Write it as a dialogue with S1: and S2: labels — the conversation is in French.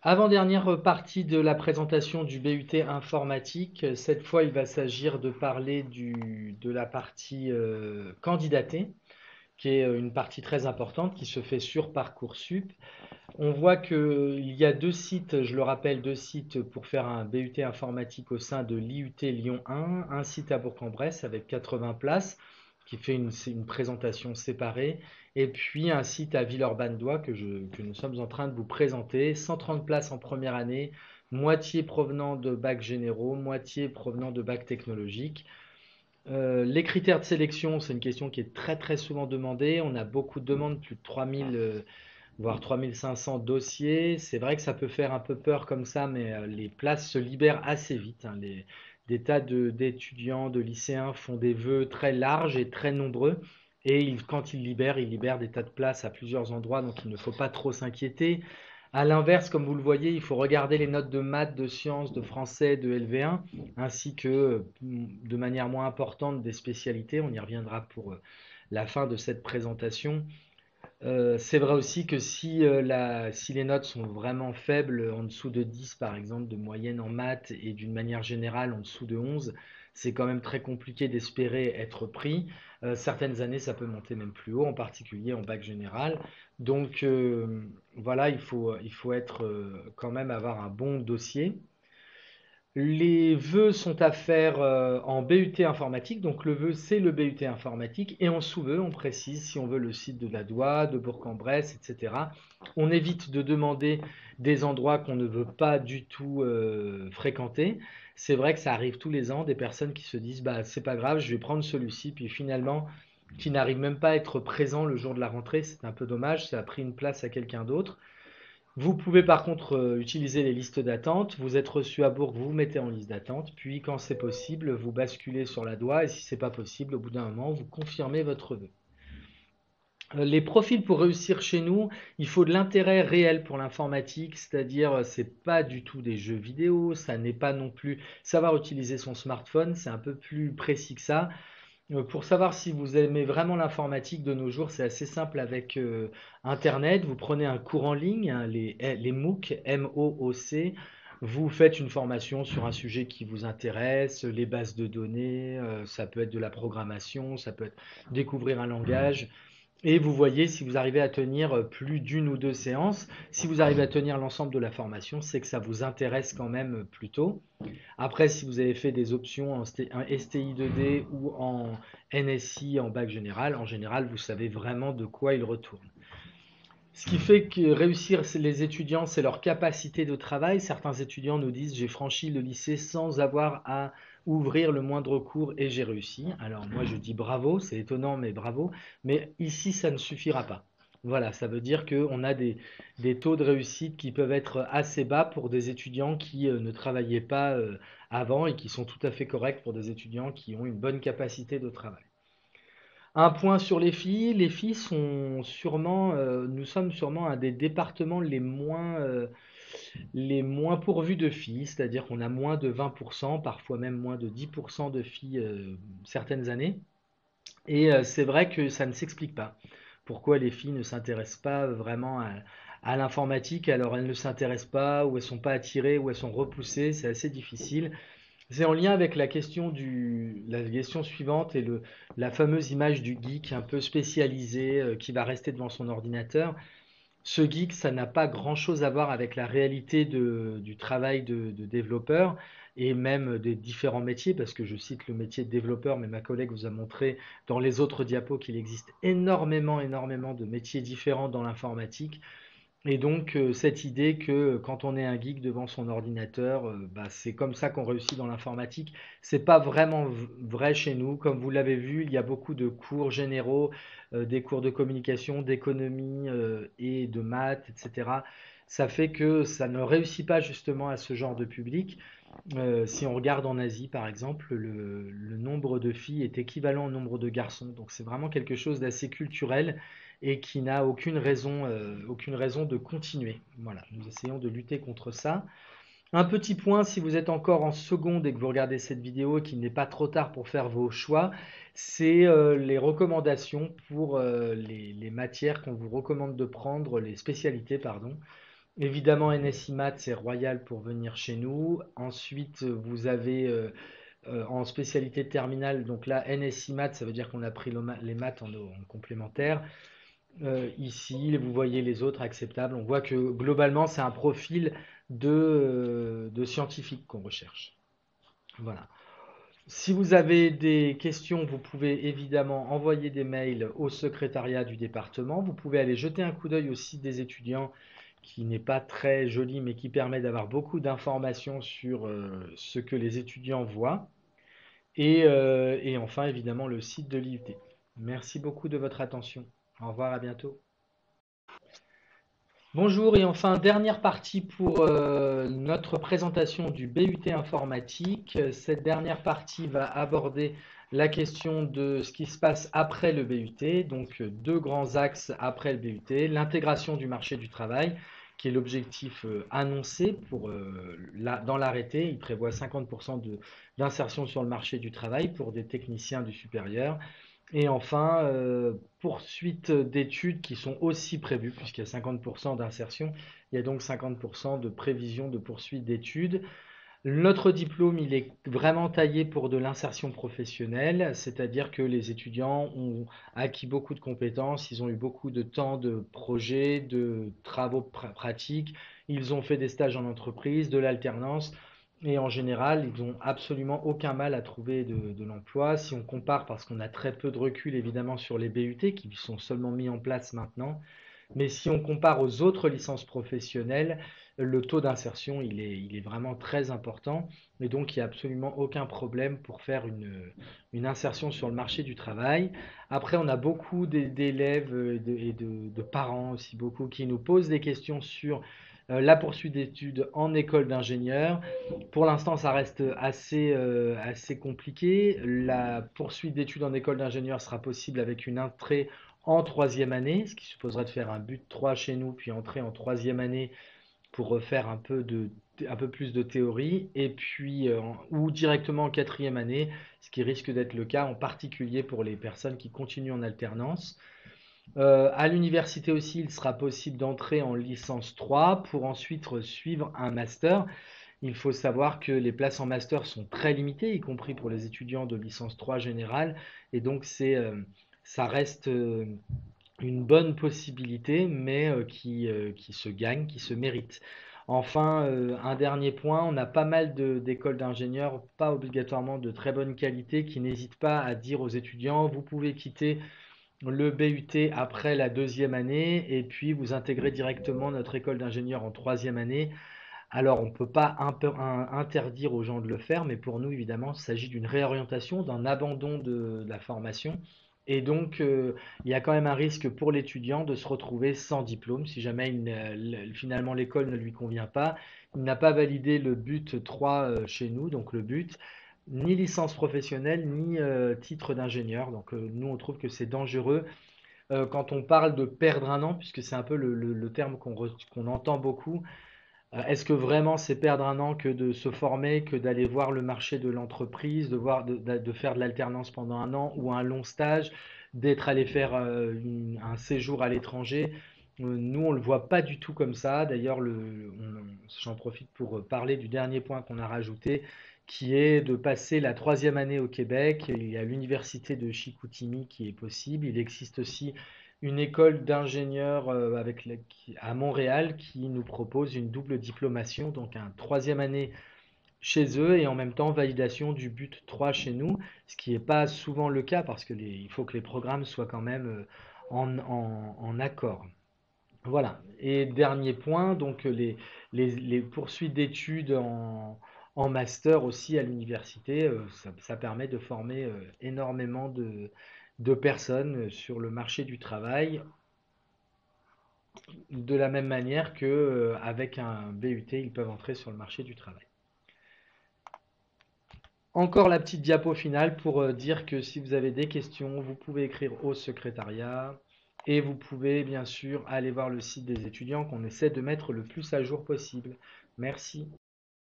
S1: Avant-dernière partie de la présentation du BUT informatique. Cette fois, il va s'agir de parler de la partie candidater, qui est une partie très importante qui se fait sur Parcoursup. On voit qu'il y a deux sites, je le rappelle, deux sites pour faire un BUT informatique au sein de l'IUT Lyon 1, un site à Bourg-en-Bresse avec 80 places qui fait une présentation séparée, et puis un site à Villeurbanne-d'Oie que nous sommes en train de vous présenter, 130 places en première année, moitié provenant de bacs généraux, moitié provenant de bacs technologiques. Les critères de sélection, c'est une question qui est très très souvent demandée. On a beaucoup de demandes, plus de 3000 voire 3500 dossiers. C'est vrai que ça peut faire un peu peur comme ça, mais les places se libèrent assez vite, hein. Des tas d'étudiants, de lycéens font des vœux très larges et très nombreux. Et quand ils libèrent des tas de places à plusieurs endroits, donc il ne faut pas trop s'inquiéter. À l'inverse, comme vous le voyez, il faut regarder les notes de maths, de sciences, de français, de LV1, ainsi que de manière moins importante des spécialités. On y reviendra pour la fin de cette présentation. C'est vrai aussi que si les notes sont vraiment faibles, en dessous de 10 par exemple, de moyenne en maths, et d'une manière générale en dessous de 11, c'est quand même très compliqué d'espérer être pris. Certaines années, ça peut monter même plus haut, en particulier en bac général. Donc voilà, il faut être quand même avoir un bon dossier. Les vœux sont à faire en BUT informatique. Donc le vœu, c'est le BUT informatique. Et en sous-vœu, on précise si on veut le site de la Doua, de Bourg-en-Bresse, etc. On évite de demander des endroits qu'on ne veut pas du tout fréquenter. C'est vrai que ça arrive tous les ans, des personnes qui se disent, bah c'est pas grave, je vais prendre celui-ci, puis finalement, qui n'arrivent même pas à être présents le jour de la rentrée. C'est un peu dommage, ça a pris une place à quelqu'un d'autre. Vous pouvez par contre utiliser les listes d'attente. Vous êtes reçu à Bourg, vous vous mettez en liste d'attente. Puis quand c'est possible, vous basculez sur la Doua. Et si c'est pas possible, au bout d'un moment, vous confirmez votre vœu. Les profils pour réussir chez nous, il faut de l'intérêt réel pour l'informatique, c'est-à-dire c'est pas du tout des jeux vidéo, ça n'est pas non plus savoir utiliser son smartphone, c'est un peu plus précis que ça. Pour savoir si vous aimez vraiment l'informatique de nos jours, c'est assez simple avec Internet. Vous prenez un cours en ligne, hein, les MOOC, M-O-O-C. Vous faites une formation sur un sujet qui vous intéresse, les bases de données, ça peut être de la programmation, ça peut être découvrir un langage. Et vous voyez si vous arrivez à tenir plus d'une ou deux séances. Si vous arrivez à tenir l'ensemble de la formation, c'est que ça vous intéresse quand même plutôt. Après, si vous avez fait des options en STI 2D ou en NSI en bac général, en général, vous savez vraiment de quoi il retourne. Ce qui fait que réussir les étudiants, c'est leur capacité de travail. Certains étudiants nous disent, j'ai franchi le lycée sans avoir à ouvrir le moindre cours et j'ai réussi. Alors moi, je dis bravo, c'est étonnant, mais bravo. Mais ici, ça ne suffira pas. Voilà, ça veut dire qu'on a des taux de réussite qui peuvent être assez bas pour des étudiants qui ne travaillaient pas avant, et qui sont tout à fait corrects pour des étudiants qui ont une bonne capacité de travail. Un point sur les filles sont sûrement, nous sommes sûrement un des départements les moins pourvus de filles, c'est-à-dire qu'on a moins de 20%, parfois même moins de 10% de filles certaines années. Et c'est vrai que ça ne s'explique pas. Pourquoi les filles ne s'intéressent pas vraiment à l'informatique, alors elles ne s'intéressent pas, ou elles sont pas attirées, ou elles sont repoussées, c'est assez difficile. C'est en lien avec la question suivante et la fameuse image du geek un peu spécialisé qui va rester devant son ordinateur. Ce geek, ça n'a pas grand-chose à voir avec la réalité du travail de développeur et même des différents métiers, parce que je cite le métier de développeur, mais ma collègue vous a montré dans les autres diapos qu'il existe énormément, énormément de métiers différents dans l'informatique. Et donc, cette idée que quand on est un geek devant son ordinateur, bah, c'est comme ça qu'on réussit dans l'informatique, c'est pas vraiment vrai chez nous. Comme vous l'avez vu, il y a beaucoup de cours généraux, des cours de communication, d'économie et de maths, etc. Ça fait que ça ne réussit pas justement à ce genre de public. Si on regarde en Asie, par exemple, le nombre de filles est équivalent au nombre de garçons. Donc c'est vraiment quelque chose d'assez culturel et qui n'a aucune raison de continuer. Voilà, nous essayons de lutter contre ça. Un petit point, si vous êtes encore en seconde et que vous regardez cette vidéo et qu'il n'est pas trop tard pour faire vos choix, c'est les recommandations pour les matières qu'on vous recommande de prendre, les spécialités, pardon. Évidemment, NSI Maths, c'est royal pour venir chez nous. Ensuite, vous avez en spécialité de terminale, donc là, NSI Maths, ça veut dire qu'on a pris les maths en complémentaire. Ici, vous voyez les autres acceptables. On voit que globalement, c'est un profil de scientifique qu'on recherche. Voilà. Si vous avez des questions, vous pouvez évidemment envoyer des mails au secrétariat du département. Vous pouvez aller jeter un coup d'œil au site des étudiants qui n'est pas très joli mais qui permet d'avoir beaucoup d'informations sur ce que les étudiants voient. Et enfin, évidemment, le site de l'IUT. Merci beaucoup de votre attention. Au revoir, à bientôt. Bonjour et enfin dernière partie pour notre présentation du BUT informatique. Cette dernière partie va aborder la question de ce qui se passe après le BUT, donc deux grands axes après le BUT, l'intégration du marché du travail, qui est l'objectif annoncé dans l'arrêté. Il prévoit 50% d'insertion sur le marché du travail pour des techniciens du supérieur. Et enfin, poursuite d'études qui sont aussi prévues, puisqu'il y a 50% d'insertion, il y a donc 50% de prévision de poursuite d'études. Notre diplôme, il est vraiment taillé pour de l'insertion professionnelle, c'est-à-dire que les étudiants ont acquis beaucoup de compétences, ils ont eu beaucoup de temps de projets, de travaux pratiques, ils ont fait des stages en entreprise, de l'alternance, et en général, ils n'ont absolument aucun mal à trouver de l'emploi. Si on compare, parce qu'on a très peu de recul évidemment sur les BUT qui sont seulement mis en place maintenant, mais si on compare aux autres licences professionnelles, le taux d'insertion, il est vraiment très important. Et donc, il n'y a absolument aucun problème pour faire une insertion sur le marché du travail. Après, on a beaucoup d'élèves et de parents aussi, beaucoup, qui nous posent des questions sur la poursuite d'études en école d'ingénieur. Pour l'instant, ça reste assez compliqué. La poursuite d'études en école d'ingénieur sera possible avec une entrée en troisième année, ce qui supposerait de faire un but 3 chez nous, puis entrer en troisième année pour refaire un peu plus de théorie, et puis ou directement en quatrième année, ce qui risque d'être le cas en particulier pour les personnes qui continuent en alternance. À l'université aussi, il sera possible d'entrer en licence 3 pour ensuite suivre un master. Il faut savoir que les places en master sont très limitées, y compris pour les étudiants de licence 3 générale, et donc ça reste une bonne possibilité, mais qui se gagne, qui se mérite. Enfin, un dernier point, on a pas mal d'écoles d'ingénieurs, pas obligatoirement de très bonne qualité, qui n'hésitent pas à dire aux étudiants, vous pouvez quitter le BUT après la deuxième année et puis vous intégrez directement notre école d'ingénieur en troisième année. Alors, on ne peut pas interdire aux gens de le faire, mais pour nous, évidemment, il s'agit d'une réorientation, d'un abandon de la formation. Et donc, il y a quand même un risque pour l'étudiant de se retrouver sans diplôme si jamais finalement l'école ne lui convient pas. Il n'a pas validé le but 3 chez nous, donc le but, ni licence professionnelle, ni titre d'ingénieur. Donc, nous, on trouve que c'est dangereux quand on parle de perdre un an, puisque c'est un peu le terme qu'on entend beaucoup. Est-ce que vraiment c'est perdre un an que de se former, que d'aller voir le marché de l'entreprise, de faire de l'alternance pendant un an ou un long stage, d'être allé faire un séjour à l'étranger? Nous, on ne le voit pas du tout comme ça. D'ailleurs, j'en profite pour parler du dernier point qu'on a rajouté, qui est de passer la troisième année au Québec. Il y a l'université de Chicoutimi qui est possible. Il existe aussi une école d'ingénieurs à Montréal qui nous propose une double diplomation, donc un troisième année chez eux et en même temps validation du but 3 chez nous, ce qui n'est pas souvent le cas parce il faut que les programmes soient quand même en accord. Voilà. Et dernier point, donc les poursuites d'études en master aussi à l'université, ça permet de former énormément de personnes sur le marché du travail de la même manière que avec un BUT, ils peuvent entrer sur le marché du travail. Encore la petite diapo finale pour dire que si vous avez des questions, vous pouvez écrire au secrétariat et vous pouvez bien sûr aller voir le site des étudiants qu'on essaie de mettre le plus à jour possible. Merci.